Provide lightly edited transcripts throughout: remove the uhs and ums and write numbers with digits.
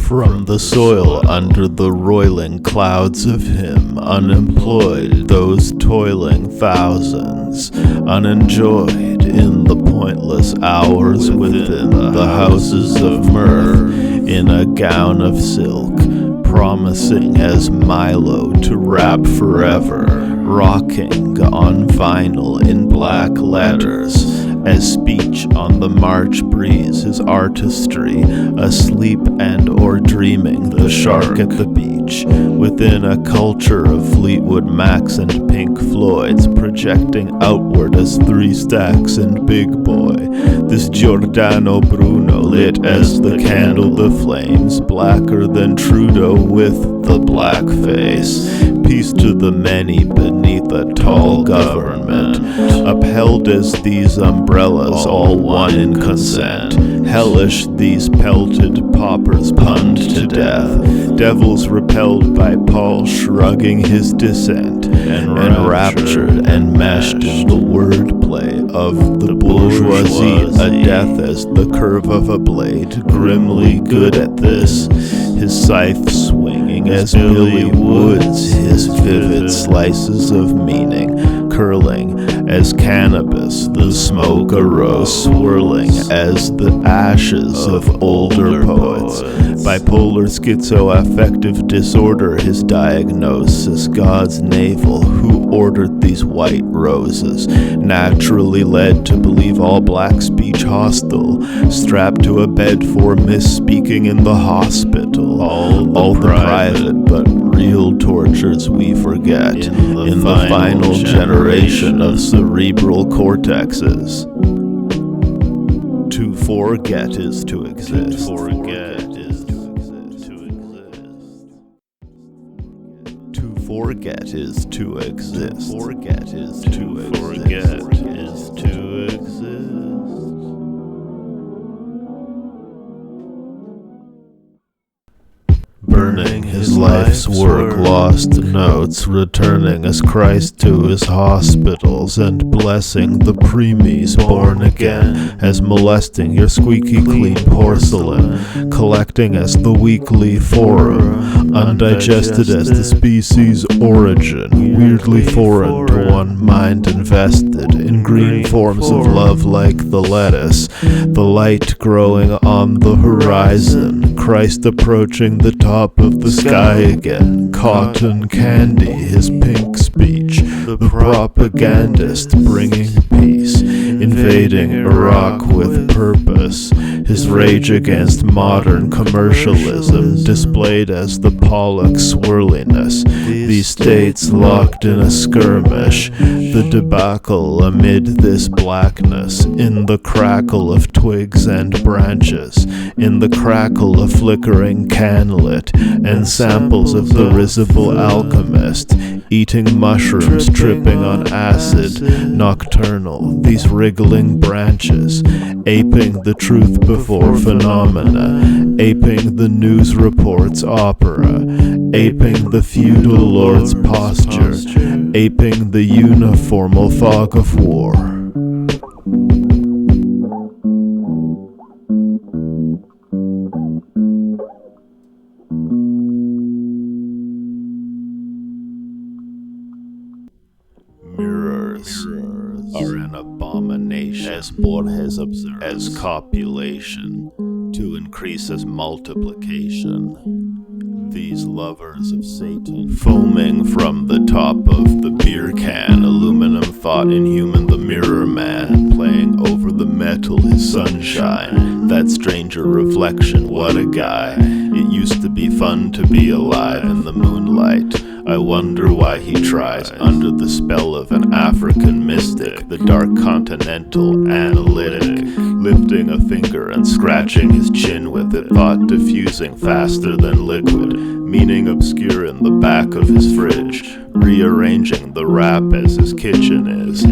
From the soil under the roiling clouds of him, unemployed those toiling thousands, unenjoyed in the pointless hours within the houses of mirth, in a gown of silk, promising as Milo to rap forever, rocking on vinyl in black letters, as speech on the March breeze, his artistry, asleep and or dreaming, the shark at the beach, within a culture of Fleetwood Macs and Pink Floyds, projecting outward as Three Stacks and Big Boy, this Giordano Bruno lit as the candle the flames, blacker than Trudeau with the black face. Peace to the many beneath a tall government, upheld as these umbrellas, all one in consent. Hellish these pelted paupers punned to death, devils repelled by Paul shrugging his dissent, and raptured and meshed in the wordplay of the bourgeoisie, a death as the curve of a blade, grimly good at this, his scythe swinging as Billy Woods, his vivid slices of meaning curling as cannabis, the smoke arose swirling as the ashes of older poets. Bipolar schizoaffective disorder, his diagnosis, God's navel, who ordered these white roses, naturally led to believe all black speech hostile, strapped to a bed for misspeaking in the hospital, all the private but real tortures we forget in the final generation of cerebral cortexes. To forget is to exist. To forget is to exist. To forget is to exist. Forget is to forget is to exist. Burning his life's work, lost notes, returning as Christ to his hospitals, and blessing the preemies born again, as molesting your squeaky clean porcelain, collecting as the weekly forum, undigested as the species' origin, weirdly foreign to one mind invested in green forms of love like the lettuce, the light growing on the horizon, Christ approaching the top of the sky again, cotton candy, his pink speech, the propagandist bringing peace, invading Iraq with purpose, his rage against modern commercialism displayed as the Pollock swirliness, these states locked in a skirmish, the debacle amid this blackness, in the crackle of twigs and branches, in the crackle of flickering candlelit, and samples of the risible alchemist, eating mushrooms, tripping on acid, nocturnal, these wriggling branches, aping the truth before phenomena, aping the news report's opera, aping the feudal lord's posture, aping the uniformal fog of war. Mirrors are an abomination, as Borges observed, as copulation, to increase as multiplication. These lovers of Satan, foaming from the top of the beer can, aluminum thought inhuman, the mirror man, playing over the metal his sunshine, that stranger reflection, what a guy. It used to be fun to be alive in the moonlight. I wonder why he tries, under the spell of an African mystic, the dark continental analytic, lifting a finger and scratching his chin with it, thought diffusing faster than liquid, meaning obscure in the back of his fridge, rearranging the wrap as his kitchen is,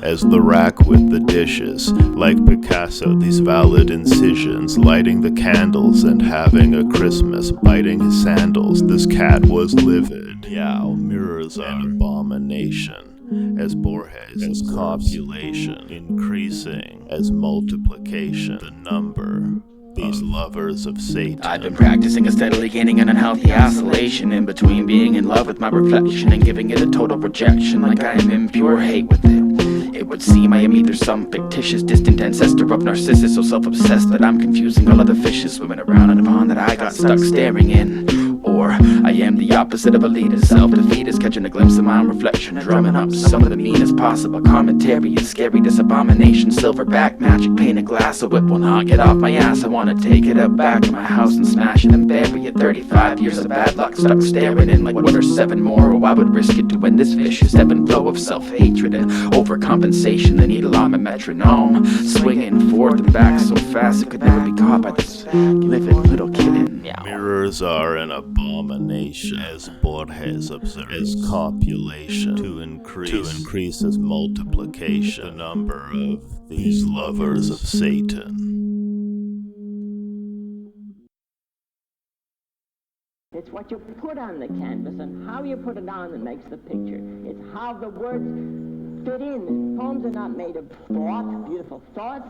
as the rack with the dishes, like Picasso, these valid incisions, lighting the candles and having a Christmas, biting his sandals, this cat was livid. Yow, mirrors are an abomination, as Borges, as copulation, increasing as multiplication, the number these lovers of Satan. I've been practicing a steadily gaining an unhealthy oscillation in between being in love with my reflection and giving it a total rejection, like I am in pure hate with it. It would seem I am either some fictitious distant ancestor of Narcissus, so self-obsessed that I'm confusing all other fishes swimming around in a pond that I got stuck staring in. Or I am the opposite of elitist, self-defeatist, catching a glimpse of my own reflection and drumming up some of the meanest possible commentary and scary, this abomination, silverback magic, painted glass, so it will not get off my ass. I wanna take it up back to my house and smash it and bury it. 35 years of bad luck stuck staring in, like what are 7 more? Oh, I would risk it to end this vicious ebb and flow of self-hatred and overcompensation. The needle on my metronome, swinging forth and back so fast it could never be caught by this living little kitten. Meow. Mirrors are an abomination, as Borges observes, as copulation, to increase as multiplication, the number of these lovers of Satan. It's what you put on the canvas and how you put it on that makes the picture. It's how the words fit in. Poems are not made of thought, beautiful thoughts.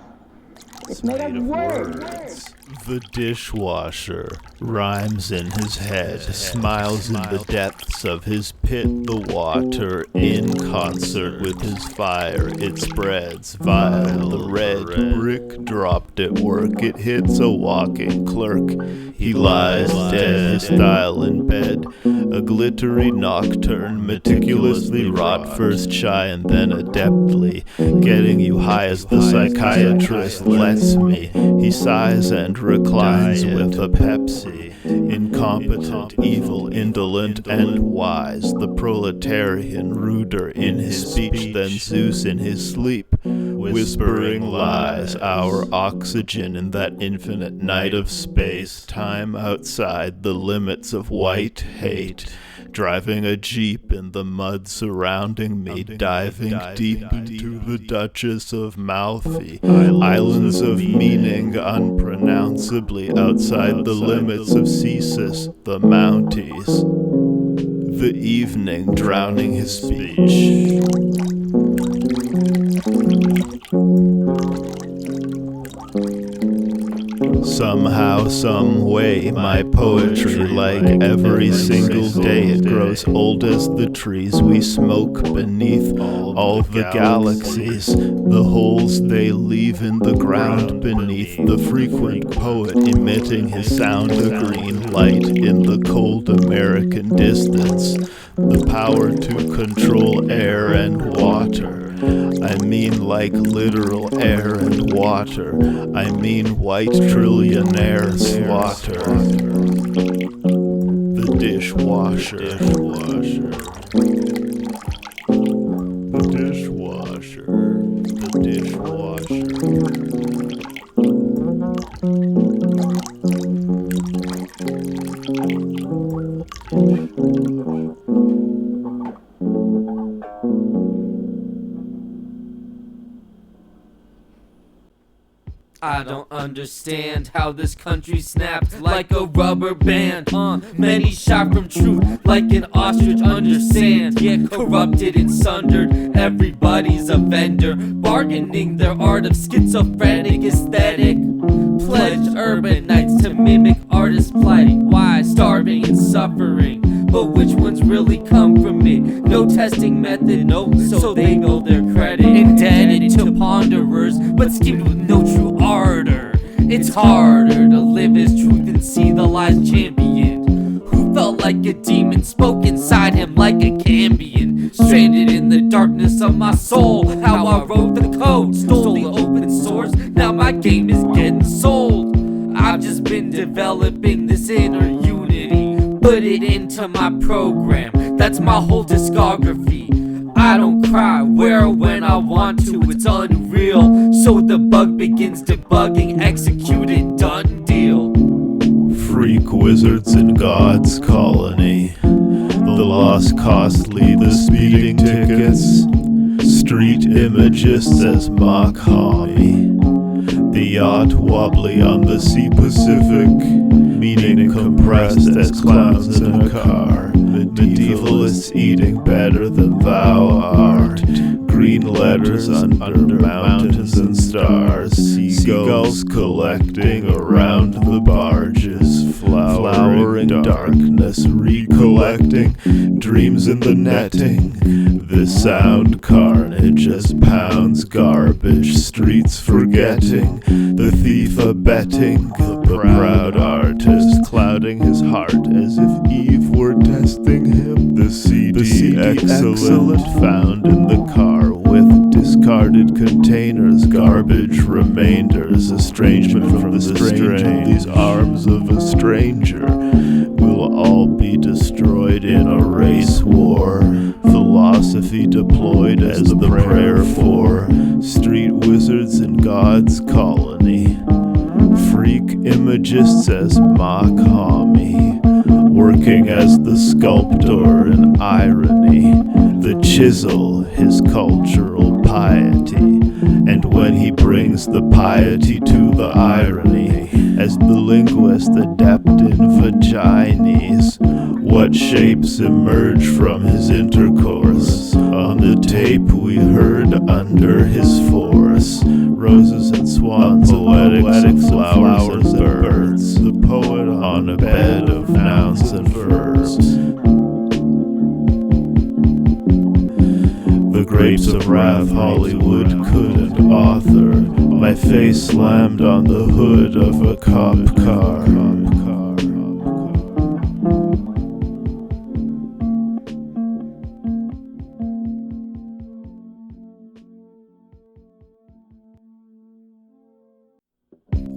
It's made of words. The dishwasher rhymes in his head, smiles in the depths of his pit. The water in concert with his fire, it spreads vile. The red brick dropped at work, it hits a walking clerk. He lies dead, his style in bed, a glittery nocturne, meticulously wrought, first shy and then adeptly, getting you high as the psychiatrist lets me. He sighs and reclines with a Pepsi, incompetent, evil, indolent, and wise. The proletarian ruder in his speech than Zeus in his sleep, whispering lies, our oxygen in that infinite night of space, time outside the limits of white hate, driving a jeep in the mud surrounding me, diving deep into the Duchess of Malfi, islands of meaning unpronounceably outside the limits of Cesis, the Mounties, the evening drowning his speech. Somehow, some way, my poetry, like every single day, it grows old as the trees we smoke beneath all the galaxies, the holes they leave in the ground beneath. The frequent poet emitting his sound a green light in the cold American distance, the power to control air and water. I mean like literal air and water. I mean white trillionaire slaughter. The dishwasher. The dishwasher. The dishwasher. I don't understand how this country snapped like a rubber band. Many shot from truth like an ostrich under sand. Yet corrupted and sundered, everybody's a vendor, bargaining their art of schizophrenic aesthetic. Pledged urban nights to mimic artist plight. Why? Starving and suffering. But which ones really come from it? No testing method, no, so they build their credit. Indebted to ponderers, but schemed with no true ardor. It's harder to live as truth and see the lies championed. Who felt like a demon, spoke inside him like a Cambion. Stranded in the darkness of my soul, how I wrote the code, stole the open source, now my game is getting sold. I've just been developing this inner unity, put it into my program, that's my whole discography. I don't cry, where or when I want to, it's unreal. So the bug begins debugging, executed, done deal. Freak wizards in God's colony, the lost costly, the speeding tickets, street imagists as mock homie, the yacht wobbly on the sea Pacific, meaning compressed as clowns in a car, medievalists eating better than thou art, green letters under mountains and stars, seagulls collecting around the barges, flowering darkness, recollecting dreams in the netting. This sound carnage as pounds garbage, streets forgetting, the thief abetting, the proud artist clouding his heart as if Eve were testing him. The CD excellent found in the car with discarded containers, garbage remainders, estrangement from the strange. These arms of a stranger will all be destroyed in a race war. Philosophy deployed as the prayer for street wizards in God's colony. Freak imagists as mock homie, working as the sculptor in irony. The chisel, his cultural piety, and when he brings the piety to the irony, as the linguist adept in vagines, what shapes emerge from his intercourse? On the tape we heard under his force, roses and swans, poetic flowers and birds, the poet on a bed of nouns and verbs. The grapes of wrath Hollywood couldn't author, my face slammed on the hood of a cop car.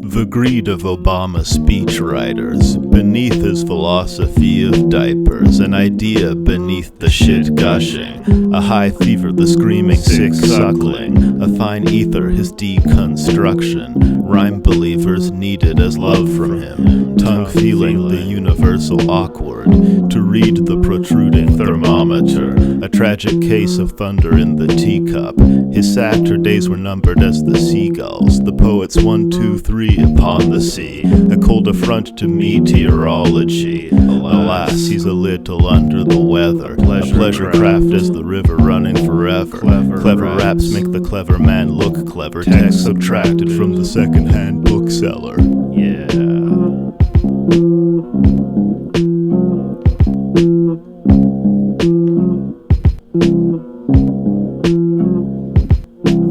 The greed of Obama speechwriters, beneath his philosophy of diapers, an idea beneath the shit gushing, a high fever, the screaming sick suckling, a fine ether, his deconstruction, rhyme believers needed as love from him, tongue feeling the universal awkward, to read the protruding thermometer, a tragic case of thunder in the teacup, his Saturdays were numbered as the seagulls, the poet's 1, 2, 3 upon the sea, a cold affront to meteorology. Alas, he's a little under the weather, a pleasure craft as the river running forever. Clever raps make the clever man look clever, text subtracted from the second-hand bookseller. Yeah.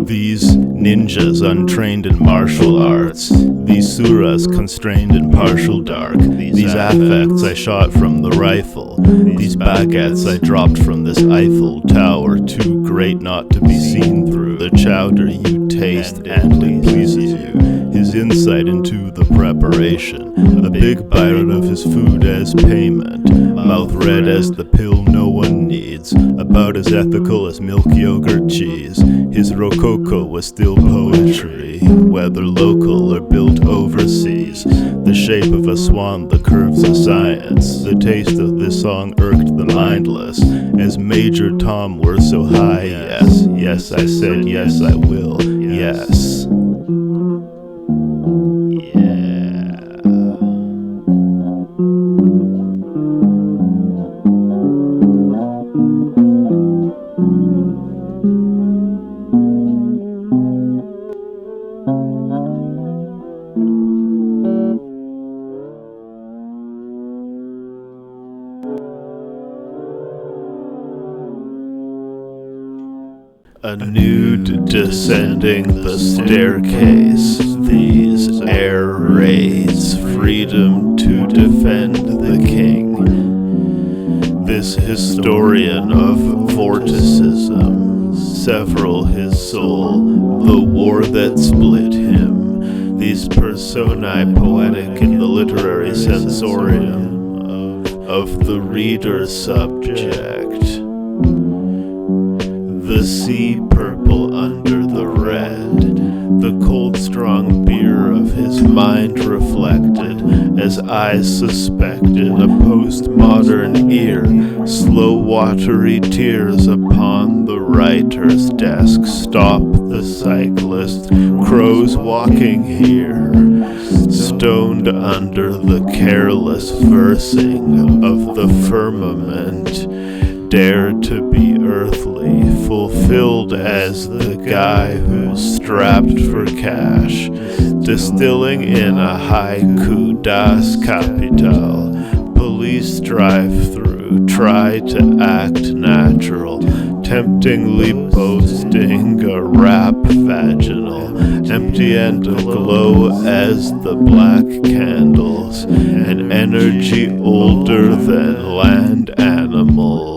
These ninjas untrained in martial arts, these surahs constrained in partial dark, these affects I shot from the rifle, these baguettes I dropped from this Eiffel Tower, too great not to be seen through, the chowder you taste and it pleases you, his insight into the preparation, a big bite of his food as payment, mouth red as the pill no one needs, about as ethical as milk yogurt cheese, his rococo was still poetry, whether local or built overseas, the shape of a swan, the curves of science, the taste of this song irked the mindless, as Major Tom were so high, yes, yes I said yes I will, yes. A nude descending the staircase, these air raids, freedom to defend the king. This historian of vorticism, several his soul, the war that split him. These personae poetic in the literary sensorium of the reader's subject. The sea purple under the red, the cold strong beer of his mind reflected, as I suspected a postmodern ear, slow watery tears upon the writer's desk, stop the cyclist, crows walking here, stoned under the careless versing of the firmament, dare to be earthly, fulfilled as the guy who's strapped for cash, distilling in a haiku das Kapital. Police drive through, try to act natural, temptingly boasting a rap vaginal, empty and aglow as the black candles, an energy older than land animals.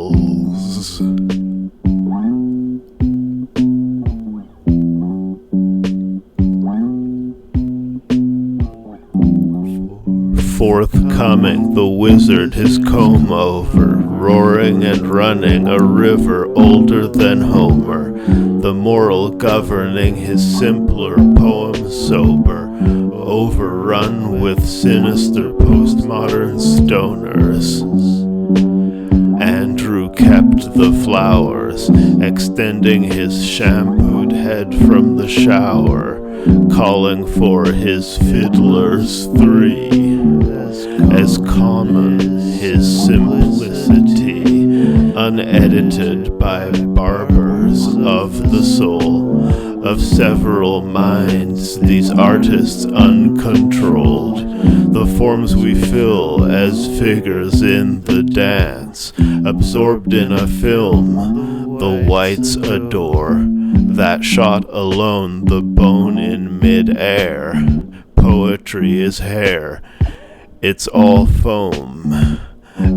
Forthcoming, the wizard his comb over, roaring and running a river older than Homer, the moral governing his simpler poem sober, overrun with sinister postmodern stoners. Andrew kept the flowers, extending his shampooed head from the shower, calling for his fiddlers 3. As common his simplicity, unedited by barbers of the soul, of several minds, these artists uncontrolled, the forms we fill as figures in the dance, absorbed in a film, the whites adore, that shot alone the bone in mid-air. Poetry is hair, it's all foam.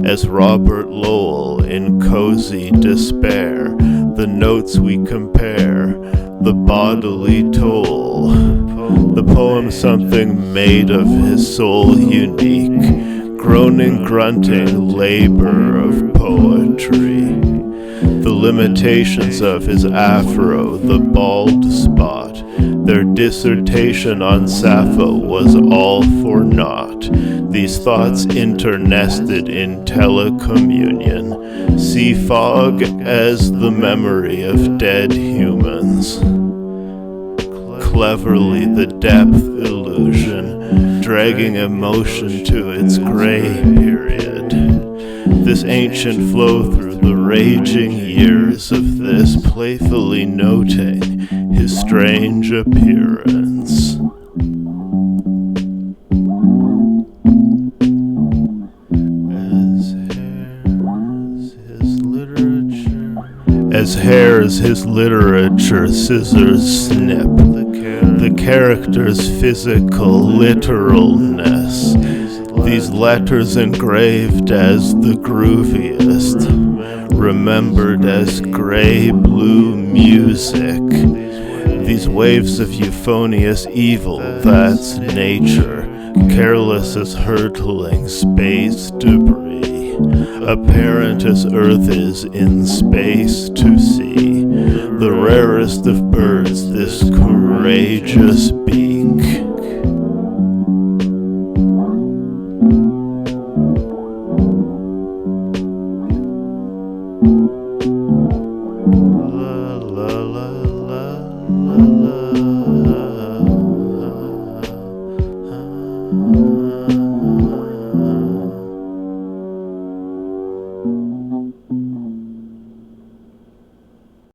As Robert Lowell in Cozy Despair, the notes we compare, the bodily toll. The poem something made of his soul unique, groaning, grunting labor of poetry. The limitations of his afro, the bald spot, their dissertation on Sappho was all for naught. These thoughts internested in telecommunion, sea fog as the memory of dead humans. Cleverly the depth illusion, dragging emotion to its gray period. This ancient flow through the raging years of this, playfully noting his strange appearance. As hairs his literature scissors snip the character's physical literalness. These letters engraved as the grooviest, remembered as gray-blue music. These waves of euphonious evil, that's nature, careless as hurtling space debris. Apparent as earth is in space to see, the rarest of birds this courageous beak. La la la la la la.